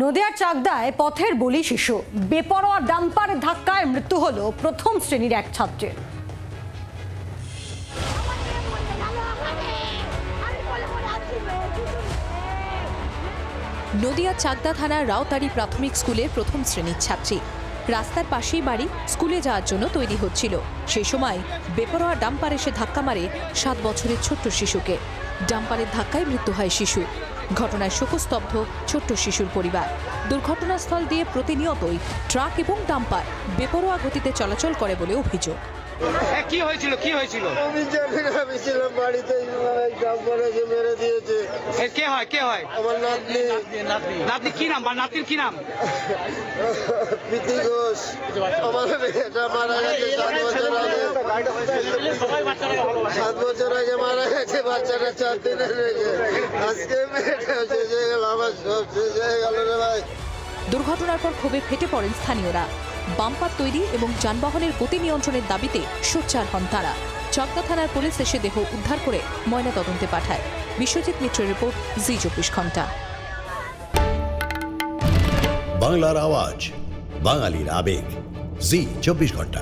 নদিয়ার চাকদায় পথের বলি শিশু, বেপরোয়া ডাম্পারের ধাক্কায় মৃত্যু হলো প্রথম শ্রেণীর এক ছাত্রের। নদিয়া চাকদা থানার রাউতারি প্রাথমিক স্কুলের প্রথম শ্রেণীর ছাত্রী। রাস্তার পাশেই বাড়ি, স্কুলে যাওয়ার জন্য তৈরি হচ্ছিল। সেই সময় বেপরোয়া ডাম্পার এসে ধাক্কা মারে 7 বছরের ছোট্ট শিশুকে। ডাম্পারের ধাক্কায় মৃত্যু হয় শিশু। ঘটনায় শোকস্তব্ধ ছোট্ট শিশুর পরিবার। দুর্ঘটনাস্থল দিয়ে প্রতিনিয়তই ট্রাক এবং ডাম্পার বেপরোয়া গতিতে চলাচল করে বলে অভিযোগ। কি হয়েছিল আমি জানি না, আমি ছিলাম বাড়িতে, ডাম্পার এসে মেরে দিয়েছে। কে হয় আমার নাতনি। নাতনি কি নাম? নাতনির কি নাম? প্রীতি ঘোষ। আমার মেয়েটা মারা গেছে 7 বছর আগে। 7 বছর আগে মারা গেছে, বাচ্চাটা 4 দিনের রেখে। আজকে মেয়েটা শেষ হয়ে গেল, আমার সব শেষ হয়ে গেল রে ভাই। দুর্ঘটনার পর ক্ষোভে ফেটে পড়েন স্থানীয়রা। বাম্পার তৈরি এবং যানবাহনের গতি নিয়ন্ত্রণের দাবিতে সোচ্চার হন তারা। চাকদা থানার পুলিশ এসে দেহ উদ্ধার করে ময়নাতদন্তে পাঠায়। বিশ্বজিৎ মিত্রের রিপোর্ট, জি 24 ঘন্টা। বাংলার আওয়াজ, বাঙালির আবেগ, জি 24 ঘন্টা।